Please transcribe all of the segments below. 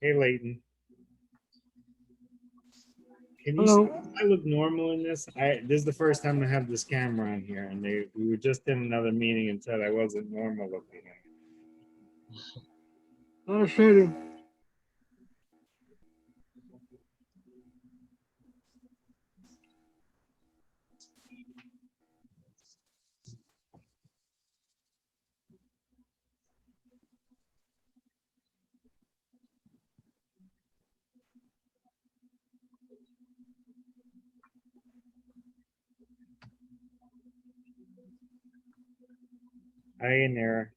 Hey, Leighton. Can you see Hello. if I look normal in this? This is the first time I have this camera on here, and we were just in another meeting and said I wasn't normal looking. Not a shading. Hi in there.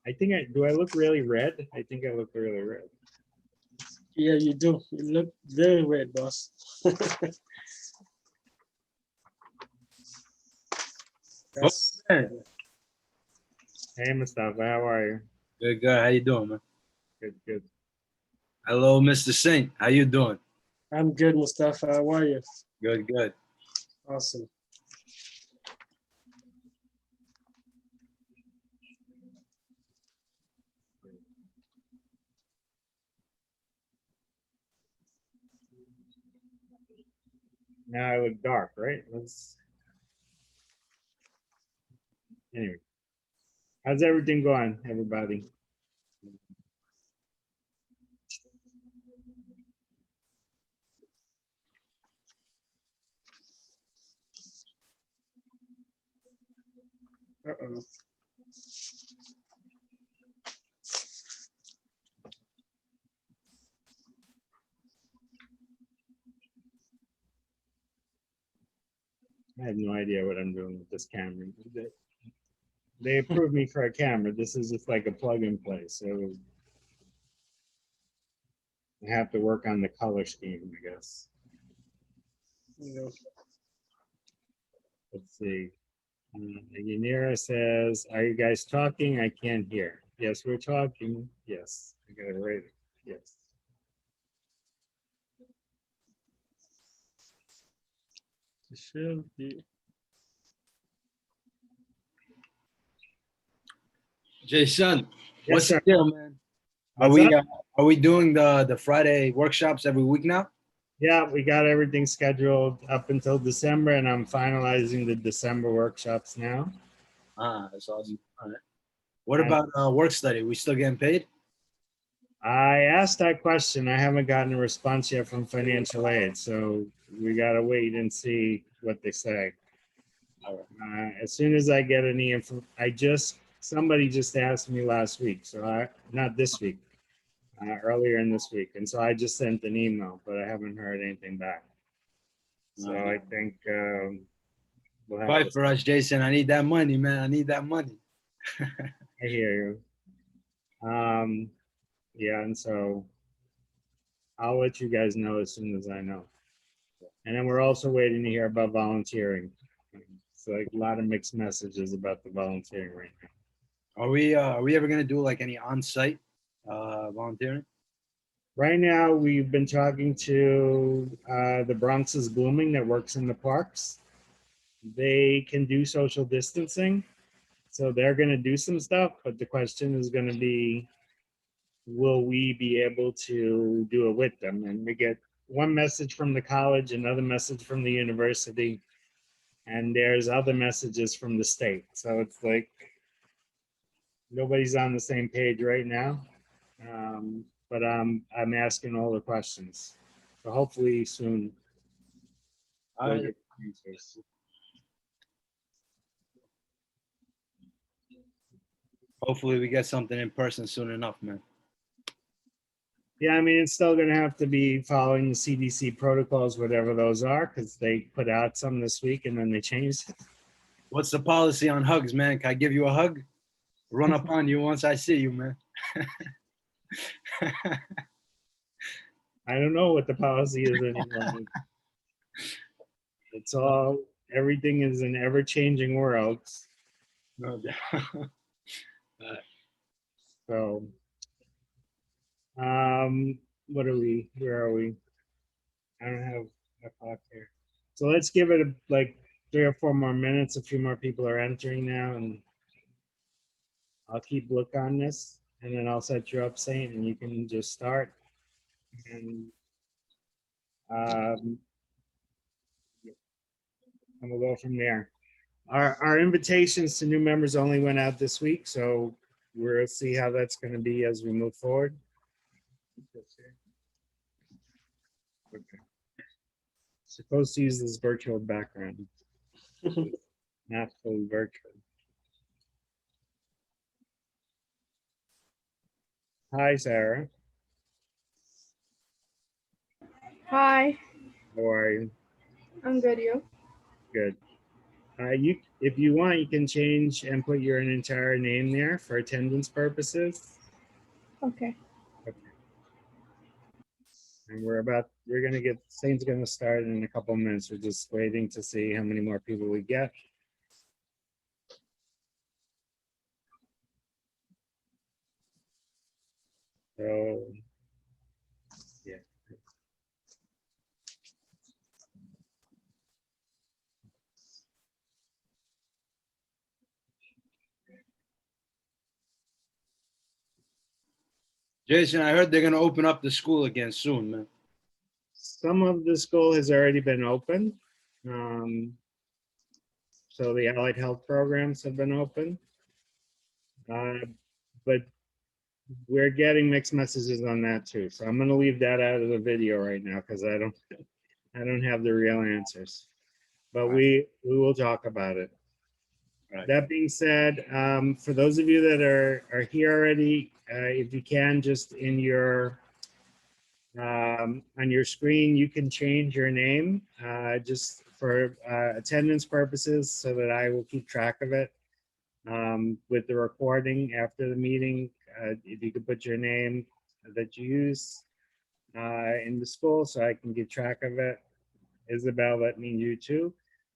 I think do I look really red? I think I look really red. Yeah, you do. You look very red, boss. Oh, That's man. Hey, Mustafa, how are you? Good, good. How you doing, man? Good, good. Hello, Mr. Saint. How you doing? I'm good, Mustafa. How are you? Good, good. Awesome. Now I look dark, right? Let's. Anyway, how's everything going, everybody? Uh-oh. I have no idea what I'm doing with this camera. They approved me for a camera. This is just like a plug and play, so I have to work on the color scheme, I guess. You know, Let's see. Yanira says, "Are you guys talking? I can't hear." Yes, we're talking. Yes, I got it right. Yes. it should be. Jason, Yes, what's the sir. deal, man? Are What's we up? uh, are we doing the Friday workshops every week now? Yeah, we got everything scheduled up until December, and I'm finalizing the December workshops now. That's awesome. All right. What And about work study? We still getting paid? I asked that question. I haven't gotten a response yet from financial aid, so we gotta wait and see what they say. All right. As soon as I get any info, somebody just asked me last week, so not this week, earlier in this week, and so I just sent an email, but I haven't heard anything back. All So right. I think we'll have Fight to. for us, Jason. I need that money, man. I need that money. I hear you. Yeah, and so I'll let you guys know as soon as I know. And then we're also waiting to hear about volunteering. It's like a lot of mixed messages about the volunteering right now. Are we ever gonna do like any on-site volunteering? Right now, we've been talking to the Bronx is Blooming that works in the parks. They can do social distancing, so they're going to do some stuff. But the question is going to be, will we be able to do it with them? And we get one message from the college, another message from the university, and there's other messages from the state. So it's like nobody's on the same page right now. But I'm asking all the questions. So hopefully soon we'll I get answers. Hopefully we get something in person soon enough, man. Yeah, I mean, it's still going to have to be following the CDC protocols, whatever those are, because they put out some this week and then they changed it. What's the policy on hugs, man? Can I give you a hug? Run up on you once I see you, man. I don't know what the policy is anymore. It's all everything is an ever-changing world. No doubt. So, what are we? Where are we? I don't have a clock here. So let's give it like 3 or 4 more minutes. A few more people are entering now, and I'll keep look on this, and then I'll set you up, Saint, and you can just start. And um, and we'll go from there. Our invitations to new members only went out this week, so we'll see how that's going to be as we move forward. Okay. Supposed to use this virtual background, not fully virtual. Hi, Sarah. Hi, How are you? I'm good. You? Good. If you want, you can change and put your entire name there for attendance purposes. Okay. Okay. And we're gonna get, Saint's gonna start in a couple minutes. We're just waiting to see how many more people we get. So, yeah. Jason, I heard they're gonna open up the school again soon, man. Some of the school has already been open. So the allied health programs have been open. But we're getting mixed messages on that too. So I'm gonna leave that out of the video right now because I don't have the real answers. But we will talk about it. Right. That being said, for those of you that are here already, if you can, just in your on your screen, you can change your name just for attendance purposes so that I will keep track of it. With the recording after the meeting, if you could put your name that you use in the school so I can keep track of it. Isabel, that means you too.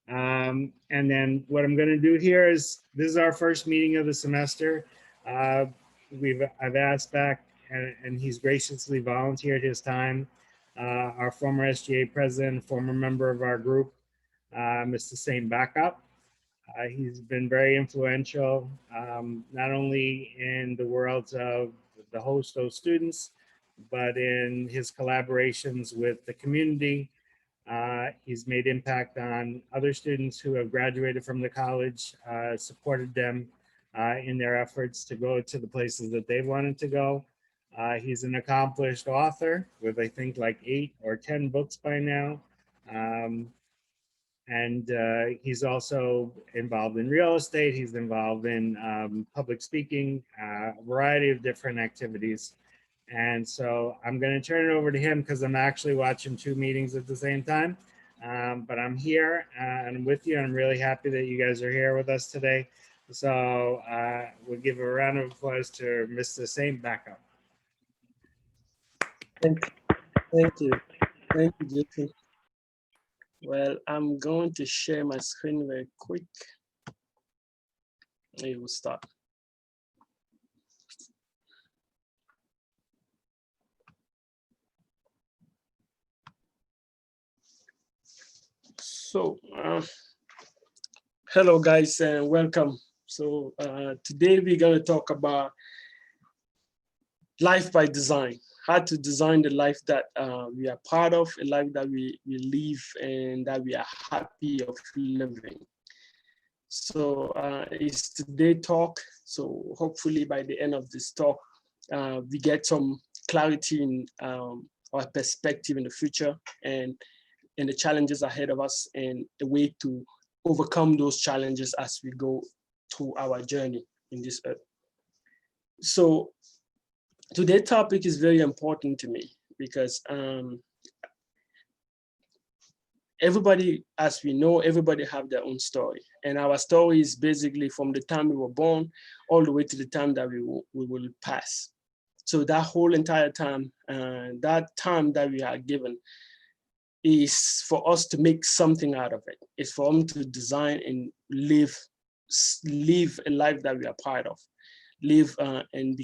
And then what I'm going to do here is, this is our first meeting of the semester. I've asked back, and he's graciously volunteered his time. Our former SGA president, former member of our group, Mr. Saint Mbakop. He's been very influential, not only in the worlds of the Hostos students, but in his collaborations with the community. He's made impact on other students who have graduated from the college, supported them in their efforts to go to the places that they wanted to go. He's an accomplished author with, I think, like 8 or 10 books by now. And he's also involved in real estate. He's involved in public speaking, a variety of different activities. And so I'm going to turn it over to him because I'm actually watching 2 meetings at the same time. But I'm here and I'm with you. And I'm really happy that you guys are here with us today. So we'll give a round of applause to Mr. Saint Mbakop. Thank you. Thank you, Jason. Well, I'm going to share my screen very quick. We will start. So, hello guys and welcome. So today we're going to talk about life by design, how to design the life that we are part of, a life that we live and that we are happy of living. So it's today talk. So hopefully by the end of this talk, we get some clarity in our perspective in the future and in the challenges ahead of us and a way to overcome those challenges as we go through our journey in this earth. So today's topic is very important to me because everybody, as we know, everybody have their own story. And our story is basically from the time we were born all the way to the time that we will pass. So that whole entire time, that time that we are given, is for us to make something out of it. It's for them to design and live a life that we are part of, live and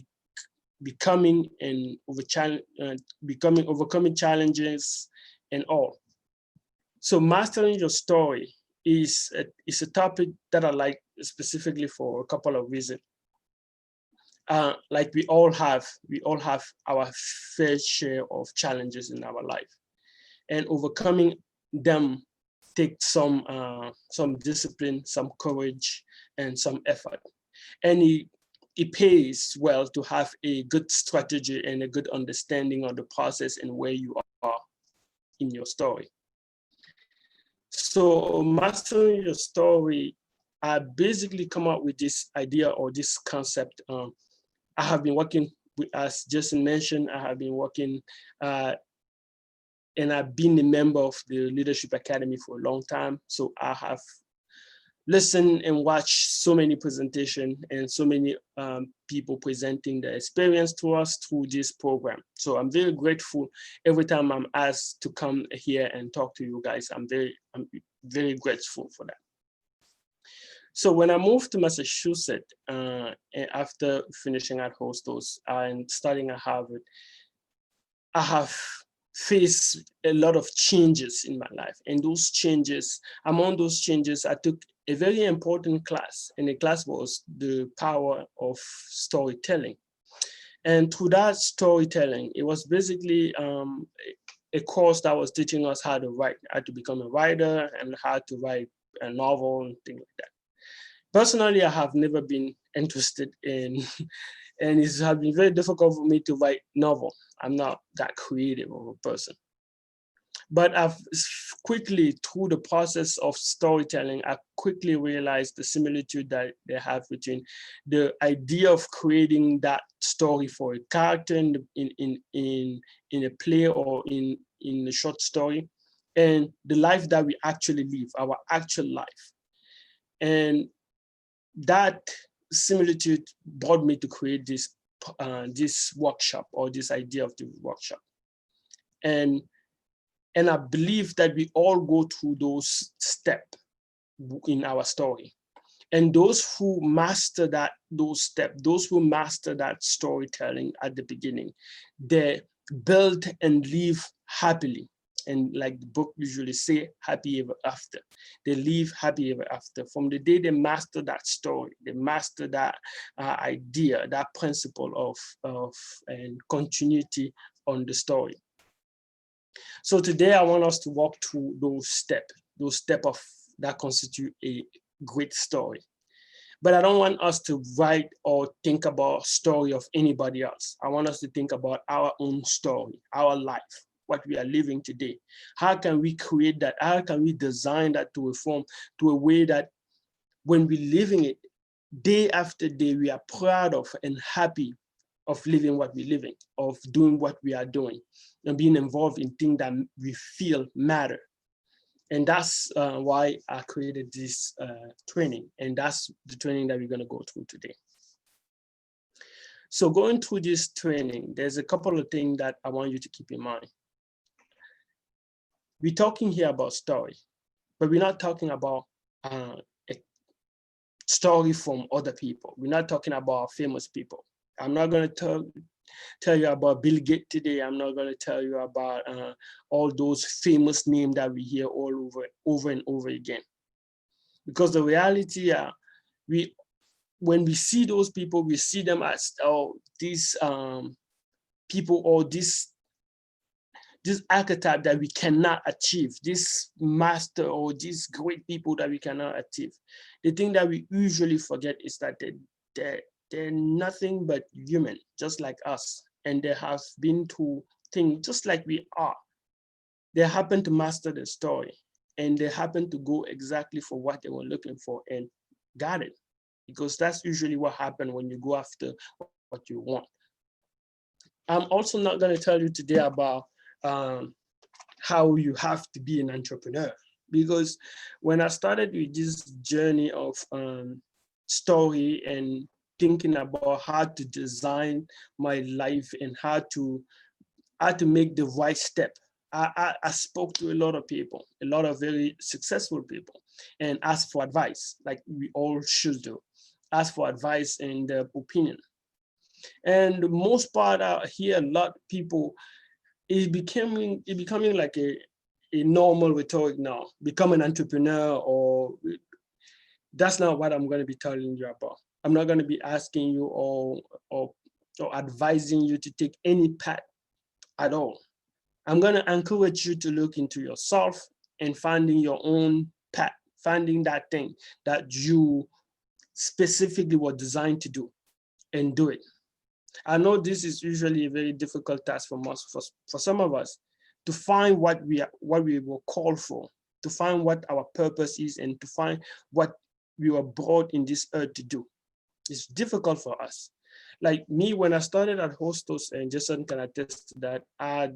becoming and overcoming challenges and all. So mastering your story is a topic that I like specifically for a couple of reasons. Like we all have our fair share of challenges in our life, and overcoming them takes some discipline, some courage, and some effort. And it pays well to have a good strategy and a good understanding of the process and where you are in your story. So mastering your story, I basically come up with this idea or this concept. I have been working with, as Jason mentioned, I have been working and I've been a member of the Leadership Academy for a long time. So I have listened and watched so many presentations and so many people presenting their experience to us through this program. So I'm very grateful every time I'm asked to come here and talk to you guys. I'm very grateful for that. So when I moved to Massachusetts after finishing at Hostos and studying at Harvard, I have faced a lot of changes in my life. And those changes, among those changes, I took a very important class, and the class was the power of storytelling. And through that storytelling, it was basically a course that was teaching us how to write, how to become a writer and how to write a novel and things like that. Personally, I have never been interested in, and it has been very difficult for me to write novel. I'm not that creative of a person. But I've quickly, through the process of storytelling, I quickly realized the similitude that they have between the idea of creating that story for a character in a play or in a short story, and the life that we actually live, our actual life. And that similitude brought me to create this workshop, or this idea of the workshop. And I believe that we all go through those steps in our story. And those who master those steps, those who master that storytelling at the beginning, they build and live happily. And like the book usually say, happy ever after. They live happy ever after. From the day they master that story, they master that idea, that principle of and continuity on the story. So today I want us to walk through those steps of that constitute a great story. But I don't want us to write or think about story of anybody else. I want us to think about our own story, our life, what we are living today. How can we create that? How can we design that to a form, to a way that when we're living it, day after day, we are proud of and happy of living what we're living, of doing what we are doing, and being involved in things that we feel matter. And that's why I created this training. And that's the training that we're gonna go through today. So going through this training, there's a couple of things that I want you to keep in mind. We're talking here about story, but we're not talking about a story from other people. We're not talking about famous people. I'm not going to tell you about Bill Gates today. I'm not going to tell you about all those famous names that we hear all over and over again. Because the reality, when we see those people, we see them as these people, or this archetype that we cannot achieve, this master or these great people that we cannot achieve. The thing that we usually forget is that they're nothing but human, just like us. And they have been through things just like we are. They happen to master the story, and they happen to go exactly for what they were looking for and got it. Because that's usually what happens when you go after what you want. I'm also not going to tell you today about how you have to be an entrepreneur, because when I started with this journey of story and thinking about how to design my life and how to make the right step, I spoke to a lot of people, a lot of very successful people, and asked for advice, like we all should do, ask for advice and opinion. And the most part out here, a lot of people, it becoming like a normal rhetoric now, become an entrepreneur, or that's not what I'm going to be telling you about. I'm not going to be asking you or advising you to take any path at all. I'm going to encourage you to look into yourself and finding your own path, finding that thing that you specifically were designed to do, and do it. I know this is usually a very difficult task for some of us, to find what we were called for, to find what our purpose is, and to find what we were brought in this earth to do. It's difficult for us. Like me, when I started at Hostos, and Jason can attest to that, I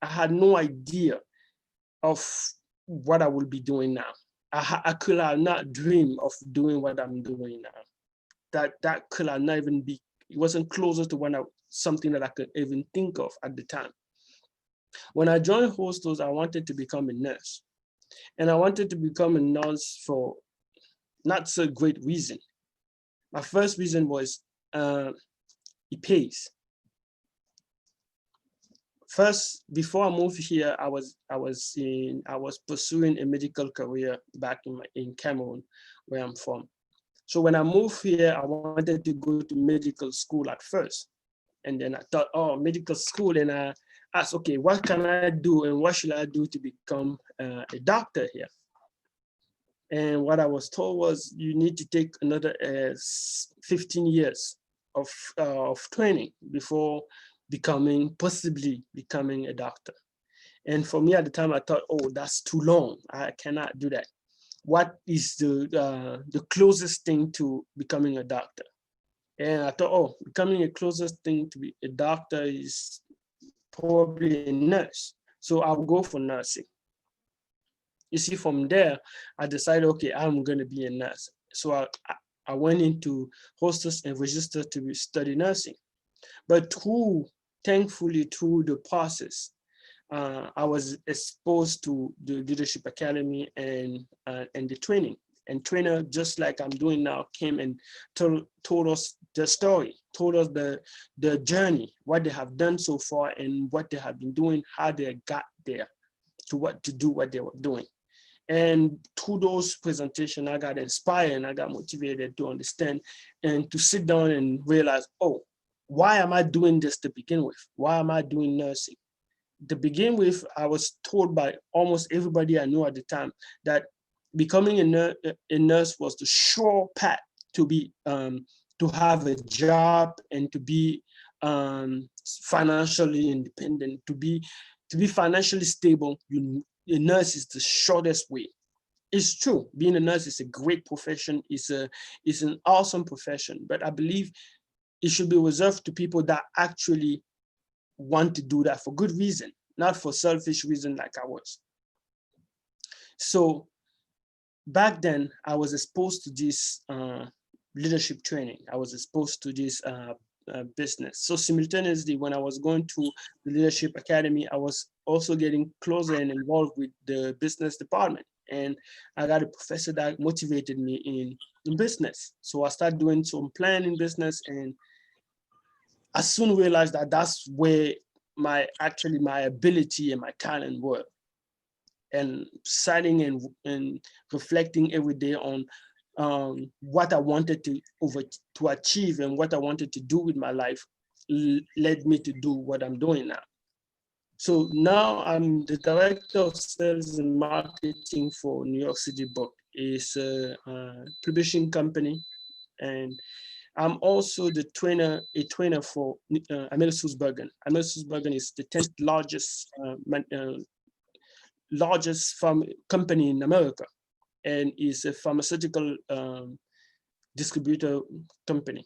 had no idea of what I will be doing now. I could have not dreamed of doing what I'm doing now. That could have not even be, it wasn't closer to something that I could even think of at the time. When I joined Hostos, I wanted to become a nurse. And I wanted to become a nurse for not so great reason. My first reason was it pays. First, before I moved here, I was pursuing a medical career back in Cameroon, where I'm from. So when I moved here, I wanted to go to medical school at first. And then I thought, oh, medical school. And I asked, okay, what can I do and what should I do to become a doctor here? And what I was told was, you need to take another 15 years of training before possibly becoming a doctor. And for me at the time, I thought, oh, that's too long. I cannot do that. What is the closest thing to becoming a doctor? And I thought, oh, becoming the closest thing to be a doctor is probably a nurse. So I'll go for nursing. You see, from there, I decided, okay, I'm going to be a nurse. So I went into Hostos and registered to study nursing. But thankfully, through the process, I was exposed to the Leadership Academy and the training. And trainer, just like I'm doing now, came and told us the story, told us the journey, what they have done so far and what they have been doing, how they got there to do what they were doing. And through those presentations, I got inspired and I got motivated to understand and to sit down and realize, oh, why am I doing this to begin with? Why am I doing nursing? To begin with, I was told by almost everybody I knew at the time that becoming a nurse was the sure path to be to have a job and to be financially independent, to be financially stable. A nurse is the shortest way. It's true, being a nurse is a great profession. It's an awesome profession, but I believe it should be reserved to people that actually want to do that for good reason, not for selfish reason like I was. So back then, I was exposed to this leadership training. I was exposed to this business. So simultaneously, when I was going to the Leadership Academy, I was also getting closer and involved with the business department. And I got a professor that motivated me in business. So I started doing some planning business, and I soon realized that that's where my ability and my talent were. And sitting and reflecting every day on what I wanted to achieve and what I wanted to do with my life led me to do what I'm doing now. So now I'm the director of sales and marketing for New York City Book. It's a publishing company, and I'm also a trainer for Bergen. Bergen is the 10th largest company in America, and is a pharmaceutical distributor company.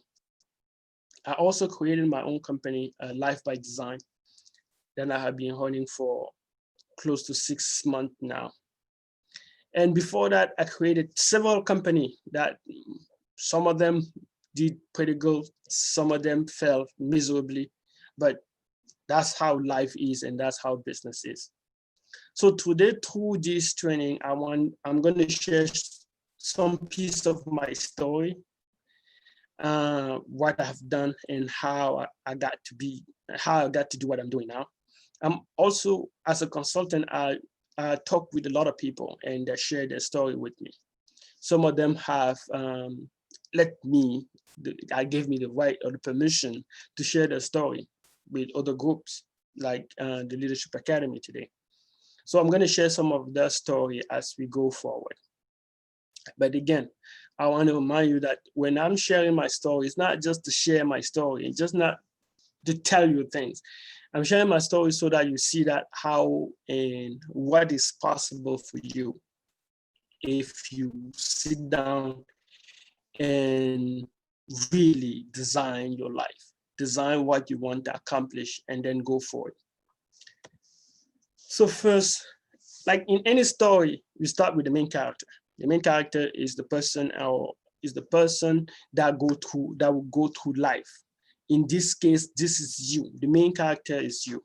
I also created my own company, Life by Design, that I have been running for close to 6 months now. And before that, I created several companies that some of them did pretty good, some of them fell miserably, but that's how life is and that's how business is. So today through this training, I'm going to share some piece of my story, what I've done and how I got to do what I'm doing now. I'm also, as a consultant, I talk with a lot of people and they share their story with me. Some of them have gave me the right or the permission to share their story with other groups like the Leadership Academy today. So I'm going to share some of their story as we go forward. But again, I want to remind you that when I'm sharing my story, it's not just to share my story, it's just not to tell you things. I'm sharing my story so that you see that how and what is possible for you if you sit down and really design your life, design what you want to accomplish, and then go for it. So first, like in any story, you start with the main character. The main character is the person that will go through life. In this case, this is you. The main character is you.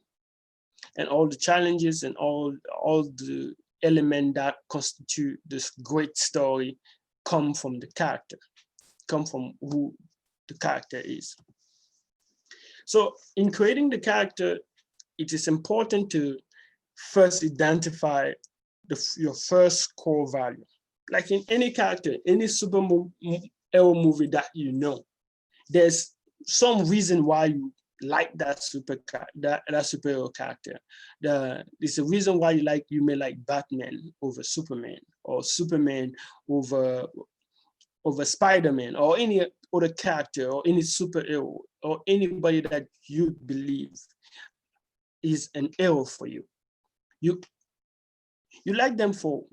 And all the challenges and all the elements that constitute this great story come from the character, come from who the character is. So in creating the character, it is important to first identify your first core value. Like in any character, any superhero movie that you know, there's some reason why you like that superhero character. There's a reason why you may like Batman over Superman, or Superman over Spider-Man, or any other character, or any superhero, or anybody that you believe is an hero for you. You like them for